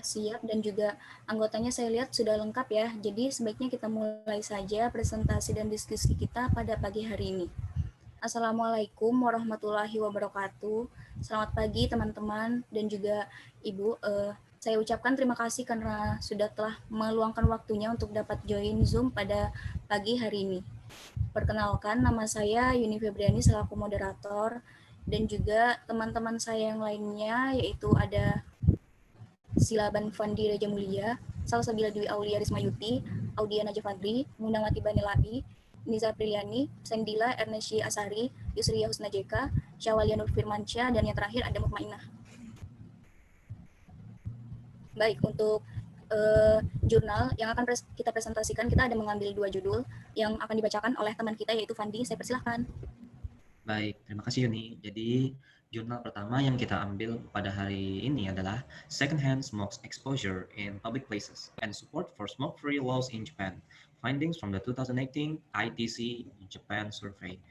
siap dan juga anggotanya saya lihat sudah lengkap ya. Jadi sebaiknya kita mulai saja presentasi dan diskusi kita pada pagi hari ini. Assalamualaikum warahmatullahi wabarakatuh. Selamat pagi teman-teman dan juga Ibu. Saya ucapkan terima kasih karena sudah telah meluangkan waktunya untuk dapat join Zoom pada pagi hari ini. Perkenalkan, nama saya Yuni Febriani selaku moderator dan juga teman-teman saya yang lainnya yaitu ada Silaban Fandi Reja Mulia, Salsabila Dwi Aulia Rismayuti, Audia Najafadri, Munawati Banilai, Niza Priliani, Sendila Ernesti Asari, Yusria Husna Jeka, Syawalia Nur Firmansyah, dan yang terakhir ada Mukmainah. Baik, untuk jurnal yang akan kita presentasikan, kita ada mengambil 2 judul yang akan dibacakan oleh teman kita yaitu Fandi. Saya persilahkan. Baik, terima kasih Yuni. Jadi, jurnal pertama yang kita ambil pada hari ini adalah Secondhand Smoke Exposure in Public Places and Support for Smoke-Free Laws in Japan. Findings from the 2018 ITC Japan Survey.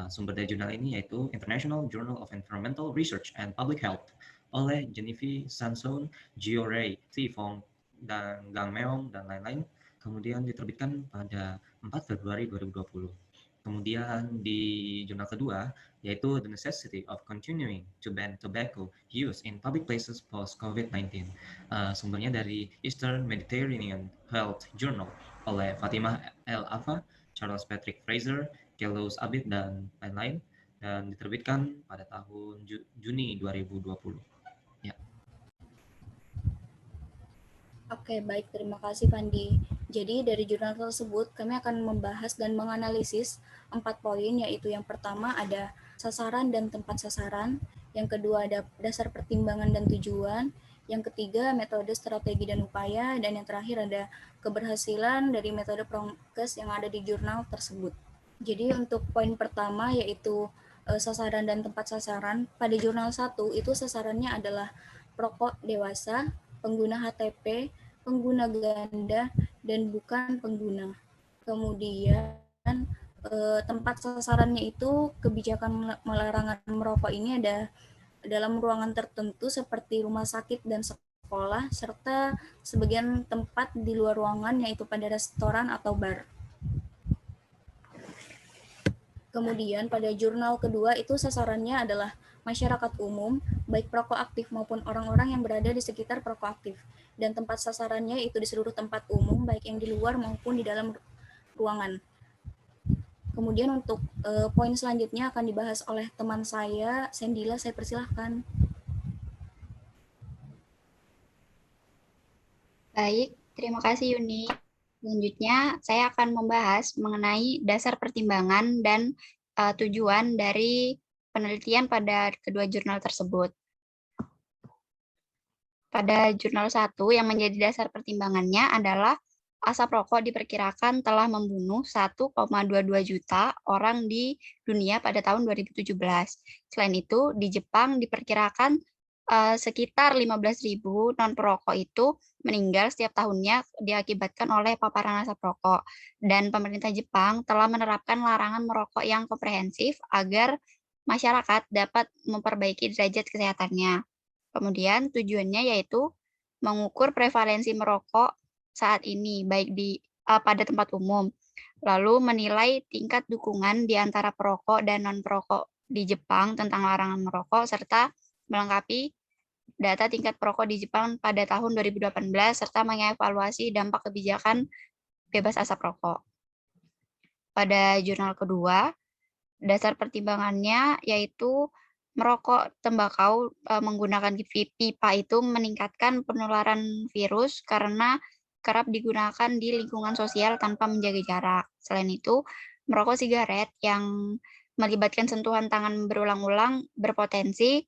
Sumber dari jurnal ini yaitu International Journal of Environmental Research and Public Health oleh Genevieve Sanson, Jiorei, Fong, dan Gang Meong, dan lain-lain. Kemudian diterbitkan pada 4 Februari 2020. Kemudian di jurnal kedua, yaitu The Necessity of Continuing to Ban Tobacco Use in Public Places Post-COVID-19. Sumbernya dari Eastern Mediterranean Health Journal oleh Fatimah El Afa, Charles Patrick Fraser, Kelos Abid, dan lain-lain, dan diterbitkan pada tahun Juni 2020. Ya. Oke, baik. Terima kasih, Fandi. Jadi, dari jurnal tersebut, kami akan membahas dan menganalisis 4 poin, yaitu yang pertama ada sasaran dan tempat sasaran, yang kedua ada dasar pertimbangan dan tujuan, yang ketiga metode, strategi, dan upaya, dan yang terakhir ada keberhasilan dari metode prokes yang ada di jurnal tersebut. Jadi, untuk poin pertama yaitu sasaran dan tempat sasaran, pada jurnal 1 itu sasarannya adalah perokok dewasa, pengguna HTP, pengguna ganda, dan bukan pengguna. Kemudian tempat sasarannya itu kebijakan larangan merokok ini ada dalam ruangan tertentu seperti rumah sakit dan sekolah, serta sebagian tempat di luar ruangan yaitu pada restoran atau bar. Kemudian pada jurnal kedua itu sasarannya adalah masyarakat umum, baik perokok aktif maupun orang-orang yang berada di sekitar perokok aktif. Dan tempat sasarannya itu di seluruh tempat umum, baik yang di luar maupun di dalam ruangan. Kemudian untuk poin selanjutnya akan dibahas oleh teman saya, Sendila, saya persilahkan. Baik, terima kasih Yuni. Selanjutnya, saya akan membahas mengenai dasar pertimbangan dan tujuan dari penelitian pada kedua jurnal tersebut. Pada jurnal 1 yang menjadi dasar pertimbangannya adalah asap rokok diperkirakan telah membunuh 1,22 juta orang di dunia pada tahun 2017. Selain itu, di Jepang diperkirakan sekitar 15.000 non-perokok itu meninggal setiap tahunnya diakibatkan oleh paparan asap rokok. Dan pemerintah Jepang telah menerapkan larangan merokok yang komprehensif agar masyarakat dapat memperbaiki derajat kesehatannya. Kemudian tujuannya yaitu mengukur prevalensi merokok saat ini, baik pada tempat umum, lalu menilai tingkat dukungan di antara perokok dan non-perokok di Jepang tentang larangan merokok, serta melengkapi data tingkat perokok di Jepang pada tahun 2018, serta mengevaluasi dampak kebijakan bebas asap rokok. Pada jurnal kedua, dasar pertimbangannya yaitu merokok tembakau menggunakan pipa itu meningkatkan penularan virus karena kerap digunakan di lingkungan sosial tanpa menjaga jarak. Selain itu, merokok sigaret yang melibatkan sentuhan tangan berulang-ulang berpotensi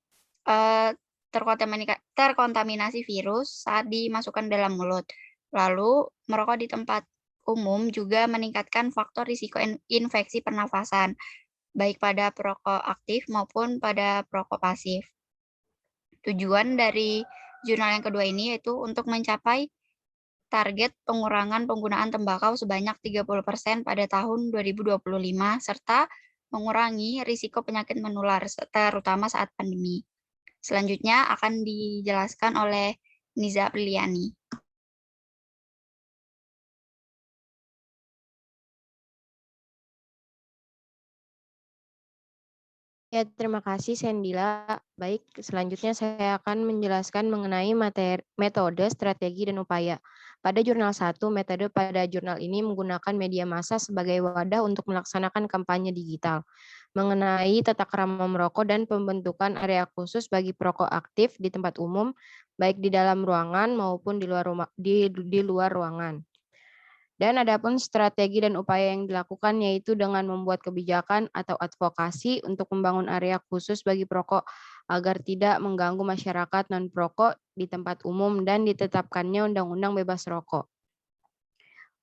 terkontaminasi virus saat dimasukkan dalam mulut. Lalu, merokok di tempat umum juga meningkatkan faktor risiko infeksi pernafasan, baik pada perokok aktif maupun pada perokok pasif. Tujuan dari jurnal yang kedua ini yaitu untuk mencapai target pengurangan penggunaan tembakau sebanyak 30% pada tahun 2025, serta mengurangi risiko penyakit menular, terutama saat pandemi. Selanjutnya akan dijelaskan oleh Niza Apriliani. Ya, terima kasih Sendila. Baik, selanjutnya saya akan menjelaskan mengenai metode, strategi, dan upaya. Pada jurnal 1, metode pada jurnal ini menggunakan media massa sebagai wadah untuk melaksanakan kampanye digital. Mengenai tata krama merokok dan pembentukan area khusus bagi perokok aktif di tempat umum, baik di dalam ruangan maupun di luar ruangan. Dan adapun strategi dan upaya yang dilakukan yaitu dengan membuat kebijakan atau advokasi untuk membangun area khusus bagi perokok agar tidak mengganggu masyarakat non-perokok di tempat umum dan ditetapkannya undang-undang bebas rokok.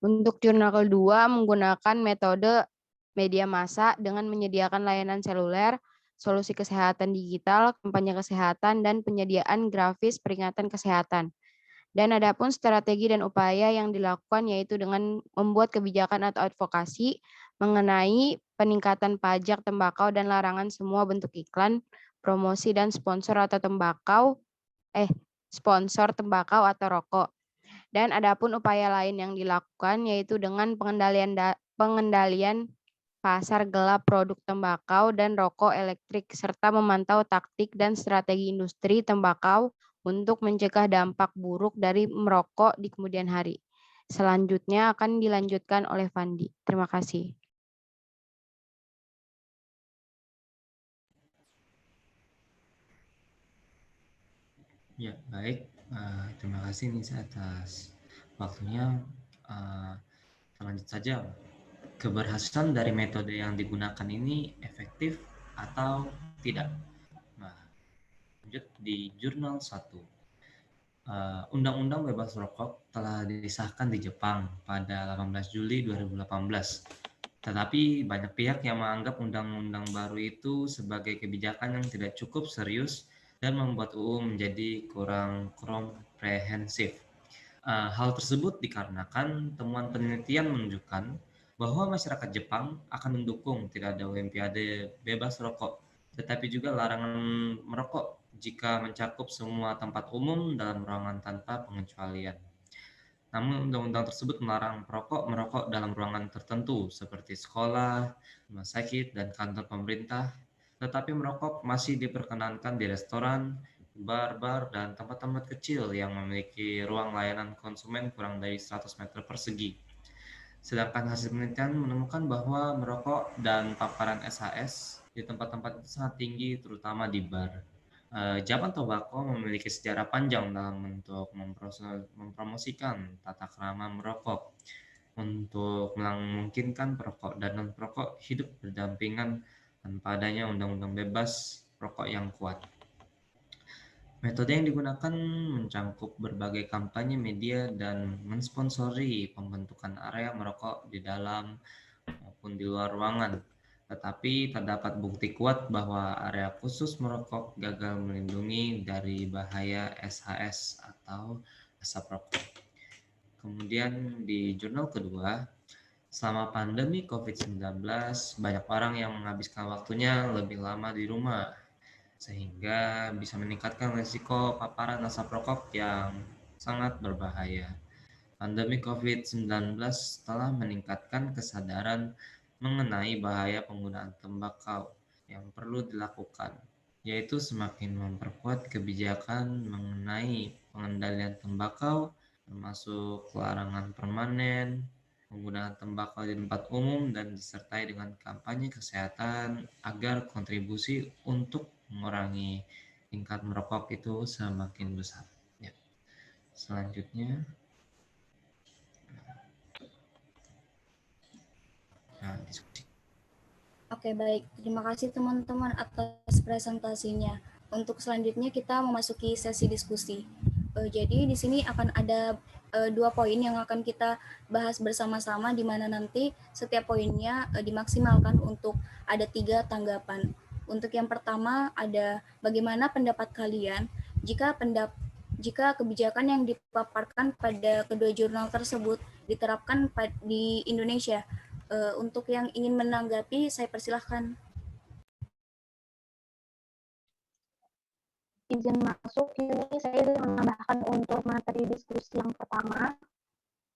Untuk jurnal kedua menggunakan metode media massa dengan menyediakan layanan seluler, solusi kesehatan digital, kampanye kesehatan, dan penyediaan grafis peringatan kesehatan. Dan adapun strategi dan upaya yang dilakukan yaitu dengan membuat kebijakan atau advokasi mengenai peningkatan pajak tembakau dan larangan semua bentuk iklan, promosi dan sponsor tembakau atau rokok. Dan adapun upaya lain yang dilakukan yaitu dengan pengendalian pasar gelap produk tembakau dan rokok elektrik serta memantau taktik dan strategi industri tembakau untuk mencegah dampak buruk dari merokok di kemudian hari. Selanjutnya akan dilanjutkan oleh Fandi. Terima kasih. Ya, baik. Terima kasih Nisa atas waktunya. Lanjut saja. Keberhasilan dari metode yang digunakan ini efektif atau tidak? Nah, lanjut di jurnal 1. Undang-Undang Bebas Rokok telah disahkan di Jepang pada 18 Juli 2018. Tetapi banyak pihak yang menganggap undang-undang baru itu sebagai kebijakan yang tidak cukup serius dan membuat UU menjadi kurang komprehensif. Hal tersebut dikarenakan temuan penelitian menunjukkan bahwa masyarakat Jepang akan mendukung tidak ada Olimpiade bebas rokok, tetapi juga larangan merokok jika mencakup semua tempat umum dalam ruangan tanpa pengecualian. Namun undang-undang tersebut melarang perokok merokok dalam ruangan tertentu seperti sekolah, rumah sakit, dan kantor pemerintah, tetapi merokok masih diperkenankan di restoran, bar, dan tempat-tempat kecil yang memiliki ruang layanan konsumen kurang dari 100 meter persegi. Sedangkan hasil penelitian menemukan bahwa merokok dan paparan SHS di tempat-tempat itu sangat tinggi, terutama di bar. Japan Tobacco memiliki sejarah panjang dalam bentuk mempromosikan tata krama merokok untuk memungkinkan perokok dan non-perokok hidup berdampingan tanpa adanya undang-undang bebas rokok yang kuat. Metode yang digunakan mencangkup berbagai kampanye media dan mensponsori pembentukan area merokok di dalam maupun di luar ruangan. Tetapi terdapat bukti kuat bahwa area khusus merokok gagal melindungi dari bahaya SHS atau asap rokok. Kemudian di jurnal kedua, selama pandemi COVID-19, banyak orang yang menghabiskan waktunya lebih lama di rumah, sehingga bisa meningkatkan risiko paparan asap rokok yang sangat berbahaya. Pandemi COVID-19 telah meningkatkan kesadaran mengenai bahaya penggunaan tembakau yang perlu dilakukan, yaitu semakin memperkuat kebijakan mengenai pengendalian tembakau, termasuk larangan permanen, penggunaan tembakau di tempat umum, dan disertai dengan kampanye kesehatan agar kontribusi untuk mengurangi tingkat merokok itu semakin besar. Ya. Selanjutnya, diskusi. Oke, baik. Terima kasih teman-teman atas presentasinya. Untuk selanjutnya kita memasuki sesi diskusi. Jadi di sini akan ada 2 poin yang akan kita bahas bersama-sama, di mana nanti setiap poinnya dimaksimalkan untuk ada 3 tanggapan. Untuk yang pertama ada bagaimana pendapat kalian jika kebijakan yang dipaparkan pada kedua jurnal tersebut diterapkan di Indonesia. Untuk yang ingin menanggapi, saya persilahkan. izin masuk, ini saya ingin menambahkan untuk materi diskusi yang pertama.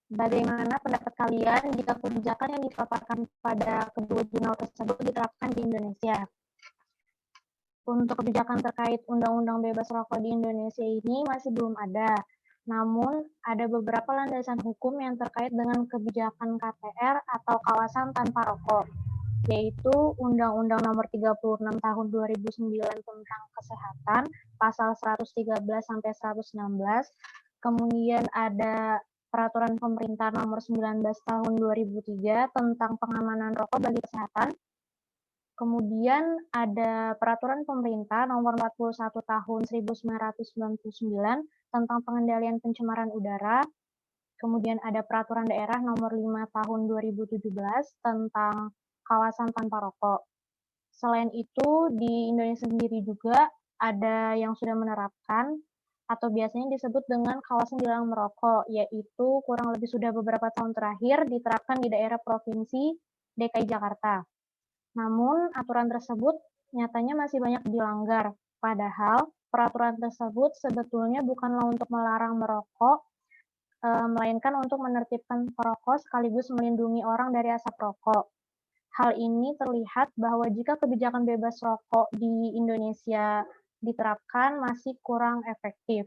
Bagaimana pendapat kalian jika kebijakan yang dipaparkan pada kedua jurnal tersebut diterapkan di Indonesia? Untuk kebijakan terkait undang-undang bebas rokok di Indonesia ini masih belum ada. Namun, ada beberapa landasan hukum yang terkait dengan kebijakan KTR atau kawasan tanpa rokok, yaitu Undang-Undang Nomor 36 Tahun 2009 tentang Kesehatan, pasal 113-116, kemudian ada Peraturan Pemerintah Nomor 19 Tahun 2003 tentang pengamanan rokok bagi kesehatan. Kemudian ada Peraturan Pemerintah Nomor 41 Tahun 1999 tentang pengendalian pencemaran udara. Kemudian ada Peraturan Daerah Nomor 5 Tahun 2017 tentang kawasan tanpa rokok. Selain itu, di Indonesia sendiri juga ada yang sudah menerapkan atau biasanya disebut dengan kawasan dilarang merokok, yaitu kurang lebih sudah beberapa tahun terakhir diterapkan di daerah Provinsi DKI Jakarta. Namun, aturan tersebut nyatanya masih banyak dilanggar, padahal peraturan tersebut sebetulnya bukanlah untuk melarang merokok, melainkan untuk menertibkan perokok sekaligus melindungi orang dari asap rokok. Hal ini terlihat bahwa jika kebijakan bebas rokok di Indonesia diterapkan masih kurang efektif.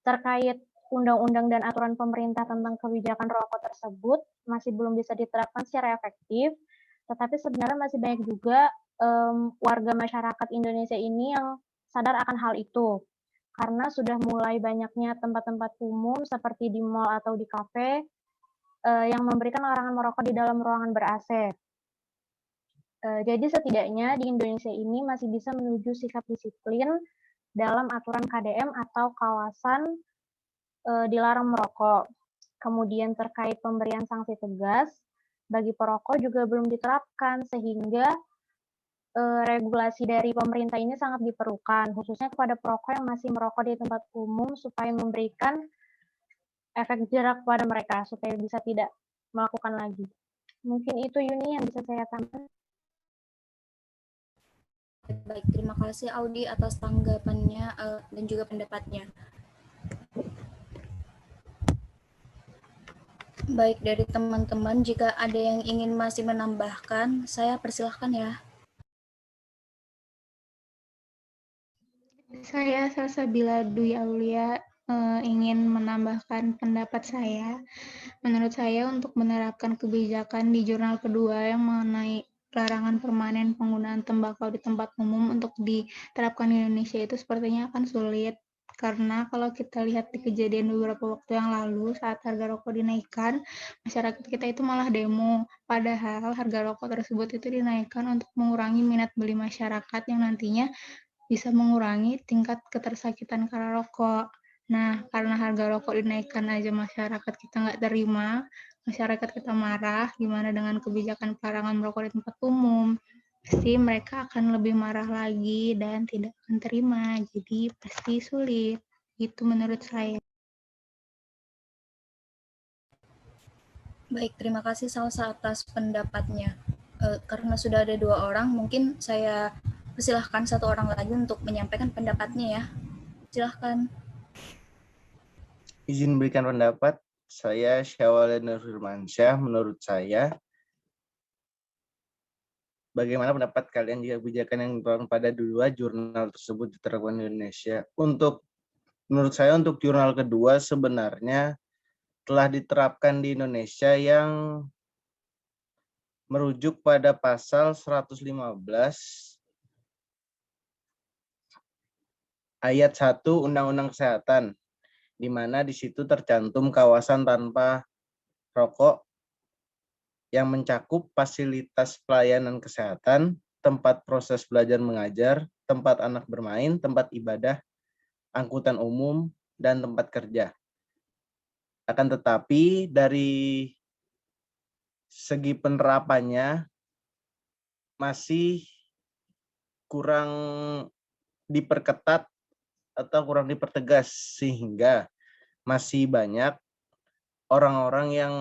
Terkait undang-undang dan aturan pemerintah tentang kebijakan rokok tersebut masih belum bisa diterapkan secara efektif, tetapi sebenarnya masih banyak juga warga masyarakat Indonesia ini yang sadar akan hal itu, karena sudah mulai banyaknya tempat-tempat umum seperti di mal atau di kafe yang memberikan larangan merokok di dalam ruangan ber-AC. Jadi setidaknya di Indonesia ini masih bisa menuju sikap disiplin dalam aturan KDM atau kawasan dilarang merokok. Kemudian terkait pemberian sanksi tegas bagi perokok juga belum diterapkan, sehingga regulasi dari pemerintah ini sangat diperlukan, khususnya kepada perokok yang masih merokok di tempat umum supaya memberikan efek jerak kepada mereka, supaya bisa tidak melakukan lagi. Mungkin itu Yuni yang bisa saya tambahkan. Baik, terima kasih Audi atas tanggapannya dan juga pendapatnya. Baik, dari teman-teman, jika ada yang ingin masih menambahkan, saya persilahkan ya. Saya Salsabila Dwi Aulia ingin menambahkan pendapat saya. Menurut saya untuk menerapkan kebijakan di jurnal kedua yang mengenai larangan permanen penggunaan tembakau di tempat umum untuk diterapkan di Indonesia itu sepertinya akan sulit. Karena kalau kita lihat di kejadian beberapa waktu yang lalu saat harga rokok dinaikkan, masyarakat kita itu malah demo. Padahal harga rokok tersebut itu dinaikkan untuk mengurangi minat beli masyarakat yang nantinya bisa mengurangi tingkat ketersakitan karena rokok. Nah, karena harga rokok dinaikkan aja masyarakat kita nggak terima, masyarakat kita marah, gimana dengan kebijakan pelarangan merokok di tempat umum? Pasti mereka akan lebih marah lagi dan tidak akan terima, jadi pasti sulit. Itu menurut saya. Baik, terima kasih Salsa atas pendapatnya. Karena sudah ada 2 orang, mungkin saya persilahkan 1 orang lagi untuk menyampaikan pendapatnya ya. Silahkan. Izin berikan pendapat, saya Syawal Nurfirmansyah. Menurut saya, bagaimana pendapat kalian jika kebijakan yang diterapkan pada dua jurnal tersebut diterapkan di Indonesia? Menurut saya untuk jurnal kedua sebenarnya telah diterapkan di Indonesia yang merujuk pada pasal 115 ayat 1 Undang-Undang Kesehatan, di mana di situ tercantum kawasan tanpa rokok yang mencakup fasilitas pelayanan kesehatan, tempat proses belajar mengajar, tempat anak bermain, tempat ibadah, angkutan umum, dan tempat kerja. Akan tetapi dari segi penerapannya masih kurang diperketat atau kurang dipertegas, sehingga masih banyak orang-orang yang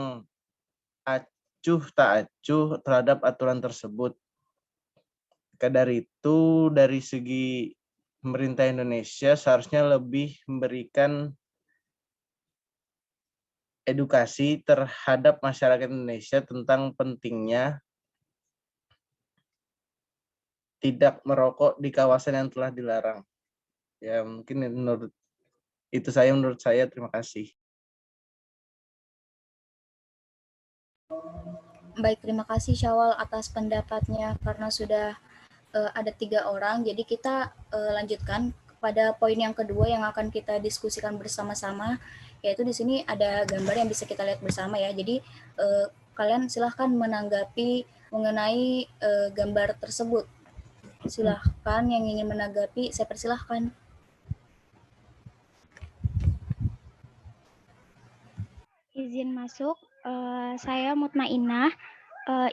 acuh tak acuh terhadap aturan tersebut. Maka dari itu, dari segi pemerintah Indonesia seharusnya lebih memberikan edukasi terhadap masyarakat Indonesia tentang pentingnya tidak merokok di kawasan yang telah dilarang. Ya, mungkin menurut saya. Terima kasih. Baik, terima kasih Syawal atas pendapatnya karena sudah ada 3 orang. Jadi kita lanjutkan pada poin yang kedua yang akan kita diskusikan bersama-sama, yaitu di sini ada gambar yang bisa kita lihat bersama ya. Jadi kalian silahkan menanggapi mengenai gambar tersebut. Silahkan yang ingin menanggapi, saya persilahkan. Izin masuk, saya Mutmainah,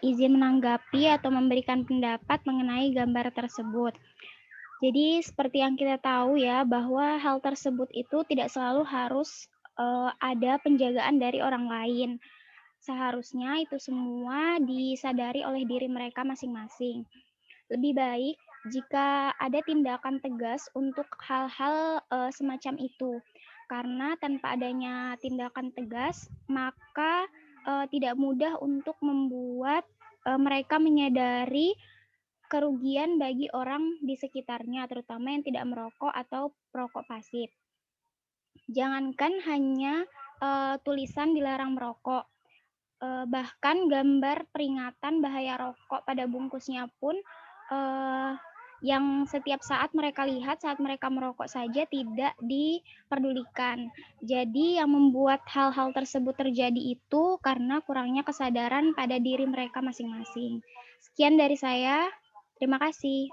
izin menanggapi atau memberikan pendapat mengenai gambar tersebut. Jadi seperti yang kita tahu ya, bahwa hal tersebut itu tidak selalu harus ada penjagaan dari orang lain. Seharusnya itu semua disadari oleh diri mereka masing-masing. Lebih baik jika ada tindakan tegas untuk hal-hal semacam itu. Karena tanpa adanya tindakan tegas, maka tidak mudah untuk membuat mereka menyadari kerugian bagi orang di sekitarnya, terutama yang tidak merokok atau perokok pasif. Jangankan hanya tulisan dilarang merokok, bahkan gambar peringatan bahaya rokok pada bungkusnya pun yang setiap saat mereka lihat saat mereka merokok saja tidak diperdulikan. Jadi yang membuat hal-hal tersebut terjadi itu karena kurangnya kesadaran pada diri mereka masing-masing. Sekian dari saya. Terima kasih.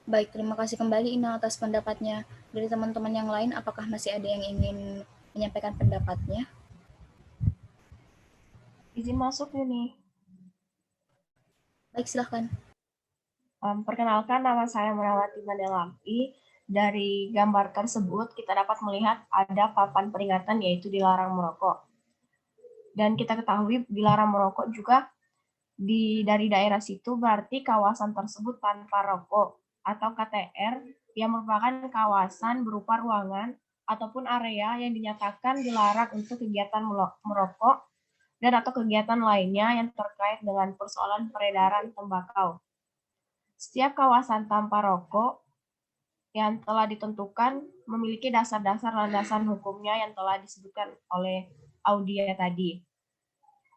Baik, terima kasih kembali Ina atas pendapatnya. Dari teman-teman yang lain, apakah masih ada yang ingin menyampaikan pendapatnya? Izin masuk Yuni. Baik, silahkan. Perkenalkan, nama saya Murawati Mandelampi. Dari gambar tersebut kita dapat melihat ada papan peringatan yaitu dilarang merokok. Dan kita ketahui dilarang merokok juga dari daerah situ berarti kawasan tersebut tanpa rokok atau KTR yang merupakan kawasan berupa ruangan ataupun area yang dinyatakan dilarang untuk kegiatan merokok dan atau kegiatan lainnya yang terkait dengan persoalan peredaran tembakau. Setiap kawasan tanpa rokok yang telah ditentukan memiliki dasar-dasar landasan hukumnya yang telah disebutkan oleh Audia tadi.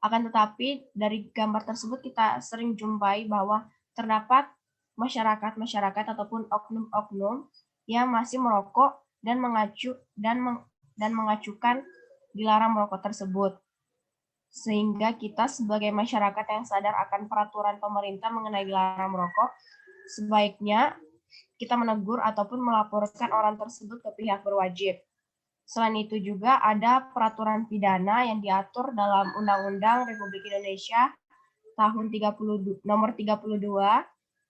Akan tetapi dari gambar tersebut kita sering jumpai bahwa terdapat masyarakat ataupun oknum-oknum yang masih merokok dan mengacukan dilarang merokok tersebut. Sehingga kita sebagai masyarakat yang sadar akan peraturan pemerintah mengenai dilarang merokok, sebaiknya kita menegur ataupun melaporkan orang tersebut ke pihak berwajib. Selain itu juga ada peraturan pidana yang diatur dalam Undang-Undang Republik Indonesia tahun nomor 32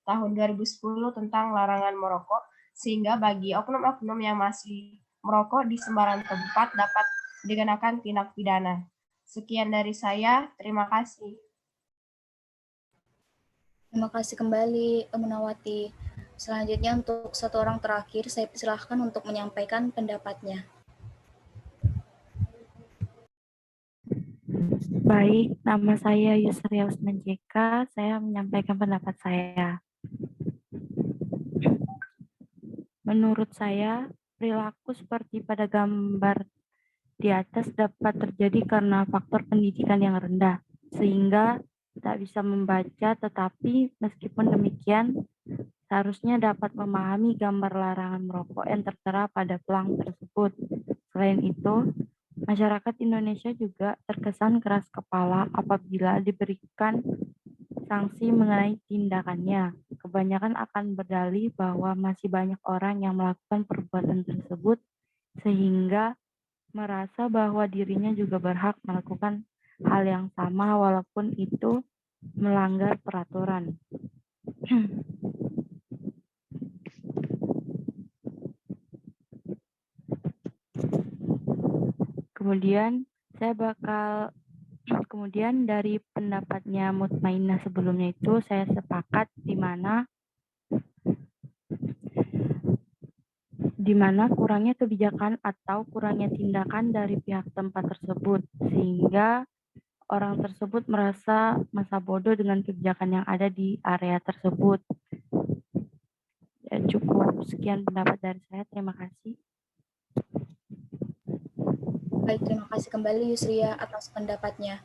tahun 2010 tentang larangan merokok, sehingga bagi oknum-oknum yang masih merokok di sembarang tempat dapat dikenakan tindak pidana. Sekian dari saya, terima kasih. Terima kasih kembali Munawati. Selanjutnya untuk satu orang terakhir, saya persilahkan untuk menyampaikan pendapatnya. Baik, nama saya Yusri Usman JK. Saya menyampaikan pendapat saya. Menurut saya, perilaku seperti pada gambar di atas dapat terjadi karena faktor pendidikan yang rendah, sehingga tak bisa membaca, tetapi meskipun demikian, seharusnya dapat memahami gambar larangan merokok yang tertera pada pelang tersebut. Selain itu, masyarakat Indonesia juga terkesan keras kepala apabila diberikan sanksi mengenai tindakannya. Kebanyakan akan berdalih bahwa masih banyak orang yang melakukan perbuatan tersebut sehingga merasa bahwa dirinya juga berhak melakukan hal yang sama walaupun itu melanggar peraturan. Kemudian saya bakal Kemudian dari pendapatnya Mutmainah sebelumnya itu saya sepakat di mana kurangnya kebijakan atau kurangnya tindakan dari pihak tempat tersebut sehingga orang tersebut merasa masa bodoh dengan kebijakan yang ada di area tersebut. Ya, cukup sekian pendapat dari saya. Terima kasih. Baik, terima kasih kembali Yusria atas pendapatnya.